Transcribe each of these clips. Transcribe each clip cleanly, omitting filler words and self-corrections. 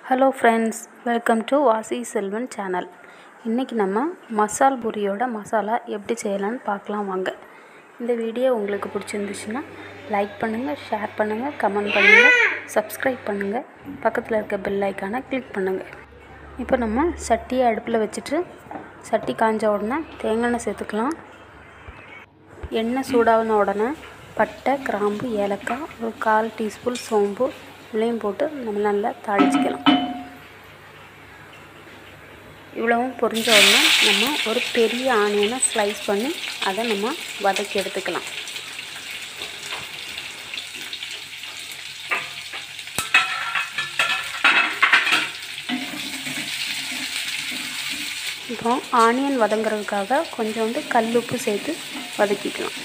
Hello friends, welcome to வாசி Selvan channel. இன்றைக்கி நம்ம மசால் பூரியோட மசாலா எப்படி செய்யலான்னு பார்க்கலாம் வாங்க. இந்த வீடியோ உங்களுக்கு பிடிச்சிருந்துச்சுன்னா லைக் பண்ணுங்கள், ஷேர் பண்ணுங்கள், கமெண்ட் பண்ணுங்கள், சப்ஸ்கிரைப் பண்ணுங்கள், பக்கத்தில் இருக்க பெல் ஐக்கானை கிளிக் பண்ணுங்கள். இப்போ நம்ம சட்டியை அடுப்பில் வச்சுட்டு சட்டி காஞ்ச உடனே தேங்காய் எண்ணெய் சேர்த்துக்கலாம். எண்ணெய் சூடான உடனே பட்டை, கிராம்பு, ஏலக்காய், ஒரு 1/4 டீஸ்பூன் சோம்பு இவ்வளையும் போட்டு நம்ம நல்லா தாளிச்சிக்கலாம். இவ்வளவும் பொரிஞ்ச உடனே நம்ம ஒரு பெரிய ஆனியனை ஸ்லைஸ் பண்ணி அதை நம்ம வதக்கி எடுத்துக்கலாம். இப்போ ஆனியன் வதங்குறதுக்காக கொஞ்சோண்டு கல்லுப்பு சேர்த்து வதக்கிக்கலாம்.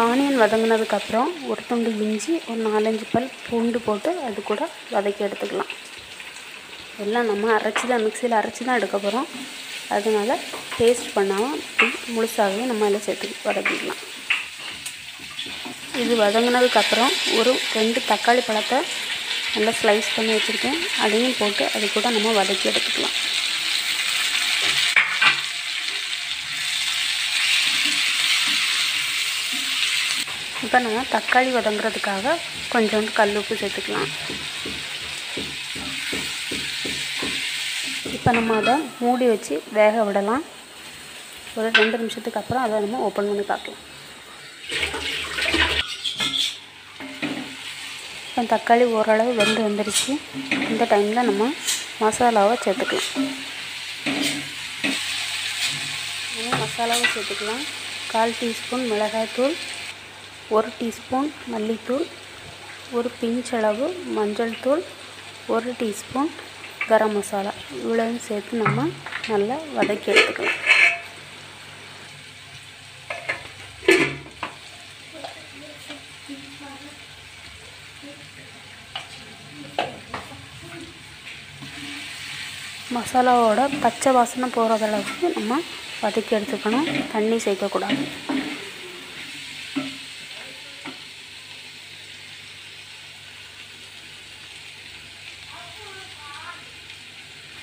ஆனியன் வதங்கினதுக்கப்புறம் ஒரு துண்டு இஞ்சி, ஒரு 4-5 பல் பூண்டு போட்டு அது கூட வதக்கி எடுத்துக்கலாம். எல்லாம் நம்ம மிக்சியில் அரைச்சி தான் எடுக்க போகிறோம். அதனால் பேஸ்ட் பண்ணாமல் முழுசாகவே நம்ம எல்லாம் சேர்த்து வதக்கிக்கலாம். இது வதங்கினதுக்கப்புறம் ஒரு 2 தக்காளி பழத்தை நல்லா ஸ்லைஸ் பண்ணி வச்சுருக்கேன். அதையும் போட்டு அது கூட நம்ம வதக்கி எடுத்துக்கலாம். இப்போ நம்ம தக்காளி வதங்குறதுக்காக கொஞ்சோண்டு கல்லுப்பு சேர்த்துக்கலாம். இப்போ நம்ம அதை மூடி வச்சு வேக விடலாம். ஒரு 2 நிமிஷத்துக்கு அப்புறம் அதை நம்ம ஓப்பன் பண்ணி பார்க்கலாம். இப்போ தக்காளி ஓரளவு வந்துருச்சு. இந்த டைமில் நம்ம மசாலாவை சேர்த்துக்கலாம். மசாலாவை சேர்த்துக்கலாம். 1/4 டீஸ்பூன் மிளகாய்த்தூள், 1 டீஸ்பூன் மல்லித்தூள், ஒரு பிஞ்சளவு மஞ்சள் தூள், 1 டீஸ்பூன் கரம் மசாலா இவ்வளவும் சேர்த்து நம்ம நல்லா வதக்கி எடுத்துக்கலாம். மசாலாவோட பச்சை வாசனை போகிற அளவுக்கு நம்ம வதக்கி எடுத்துக்கணும். தண்ணி சேர்க்கக்கூடாது.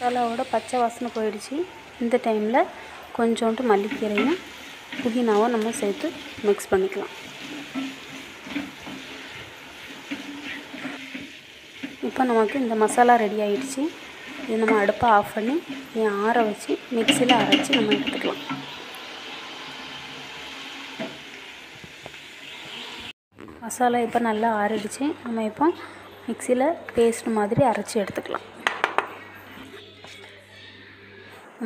மசாலாவோட பச்சை வாசனை போயிடுச்சு. இந்த டைமில் கொஞ்சோண்டு மல்லிக்கீரையும் புதினாவும் நம்ம சேர்த்து மிக்ஸ் பண்ணிக்கலாம். இப்போ நமக்கு இந்த மசாலா ரெடி ஆகிடுச்சு. இது நம்ம அடுப்பை ஆஃப் பண்ணி ஆற வச்சு மிக்சியில் அரைச்சி நம்ம எடுத்துக்கலாம். மசாலா இப்போ நல்லா ஆறிடுச்சு. நம்ம இப்போ மிக்சியில் பேஸ்ட் மாதிரி அரைச்சி எடுத்துக்கலாம்.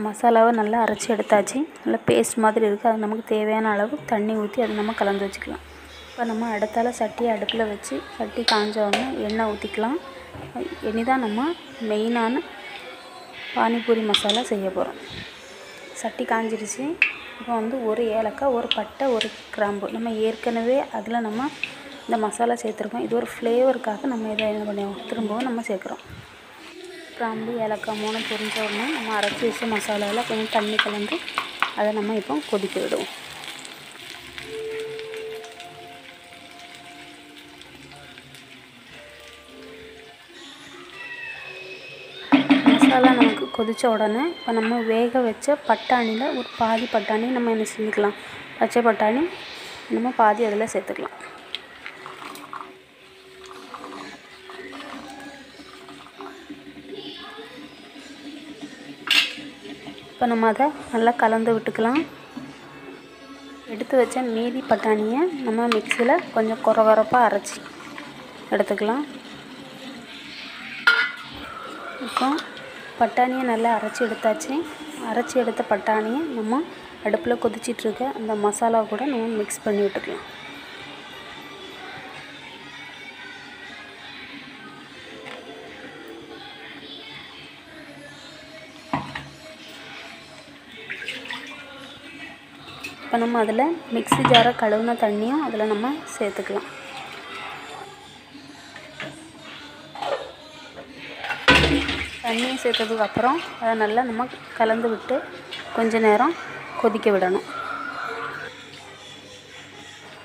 மசாலாவை நல்லா அரைச்சி எடுத்தாச்சு. நல்லா பேஸ்ட் மாதிரி இருக்குது. அது நமக்கு தேவையான அளவு தண்ணி ஊற்றி அதை நம்ம கலந்து வச்சுக்கலாம். இப்போ நம்ம அடுத்தால சட்டியை அடுப்பில் வச்சு சட்டி காஞ்ச உடனே எண்ணெய் ஊற்றிக்கலாம். இனிதான் நம்ம மெயினான பானிபூரி மசாலா செய்ய போகிறோம். சட்டி காஞ்சிடுச்சு. இப்போ ஒரு ஏலக்காய், ஒரு பட்டை, ஒரு கிராம்பு நம்ம ஏற்கனவே அதில் நம்ம இந்த மசாலா சேர்த்துருக்கோம். இது ஒரு ஃப்ளேவருக்காக நம்ம இதை என்ன பண்ணுவோம், திரும்பவும் நம்ம சேர்க்குறோம். கிராம்பு, ஏலக்காய் 3 பொரிஞ்ச உடனே நம்ம அரைச்சி வச்ச மசாலாவில் கொஞ்சம் தண்ணி கலந்து அதை நம்ம இப்போ கொதிக்க விடுவோம். மசாலா நமக்கு கொதித்த உடனே இப்போ நம்ம வேக வச்ச பட்டாணியில் ஒரு பாதி பட்டாணி நம்ம என்ன செஞ்சுக்கலாம், பச்சை பட்டாணி நம்ம பாதி அதில் சேர்த்துக்கலாம். இப்போ நம்ம அதை நல்லா கலந்து விட்டுக்கலாம். எடுத்து வச்ச மீதி பட்டாணியை நம்ம மிக்சியில் கொஞ்சம் கொரகொரப்பாக அரைச்சி எடுத்துக்கலாம். இப்போ பட்டாணியை நல்லா அரைச்சி எடுத்தாச்சு. அரைச்சி எடுத்த பட்டாணியை நம்ம அடுப்பில் கொதிச்சிட்ருக்க அந்த மசாலா கூட நம்ம மிக்ஸ் பண்ணி விட்டுக்கலாம். இப்போ நம்ம அதில் மிக்ஸி ஜாரை கழுவுன தண்ணியும் அதில் நம்ம சேர்த்துக்கலாம். தண்ணியை சேர்த்ததுக்கப்புறம் அதை நல்லா நம்ம கலந்து விட்டு கொஞ்ச நேரம் கொதிக்க விடணும்.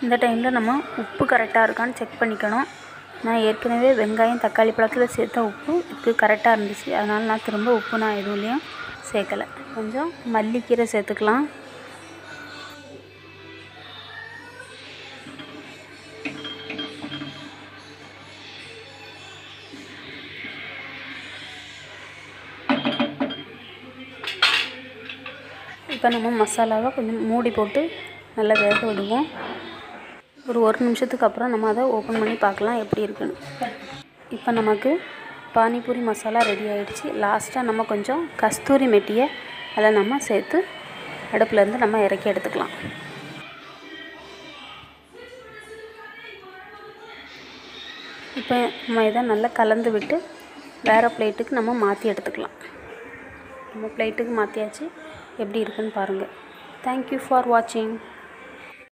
இந்த டைமில் நம்ம உப்பு கரெக்டாக இருக்கான்னு செக் பண்ணிக்கணும். நான் ஏற்கனவே வெங்காயம் தக்காளி பழத்தில் சேர்த்த உப்பு இதுக்கு கரெக்டாக இருந்துச்சு. அதனால் நான் திரும்ப உப்பு நான் எதுவுலேயும் சேர்க்கலை. கொஞ்சம் மல்லிக்கீரை சேர்த்துக்கலாம். இப்போ நம்ம மசாலாவை கொஞ்சம் மூடி போட்டு நல்லா வேக விடுவோம். ஒரு நிமிஷத்துக்கு அப்புறம் நம்ம அதை ஓப்பன் பண்ணி பார்க்கலாம் எப்படி இருக்குன்னு. இப்போ நமக்கு பானிபூரி மசாலா ரெடி ஆகிடுச்சு. லாஸ்ட்டாக நம்ம கொஞ்சம் கஸ்தூரி மெட்டியை அதை நம்ம சேர்த்து அடுப்புலேருந்து நம்ம இறக்கி எடுத்துக்கலாம். இப்போ நம்ம இதை நல்லா கலந்து விட்டு வேறு பிளேட்டுக்கு நம்ம மாற்றி எடுத்துக்கலாம். நம்ம பிளேட்டுக்கு மாற்றியாச்சு. எப்படி இருக்குன்னு பாருங்கள். தேங்க்யூ ஃபார் வாட்சிங்.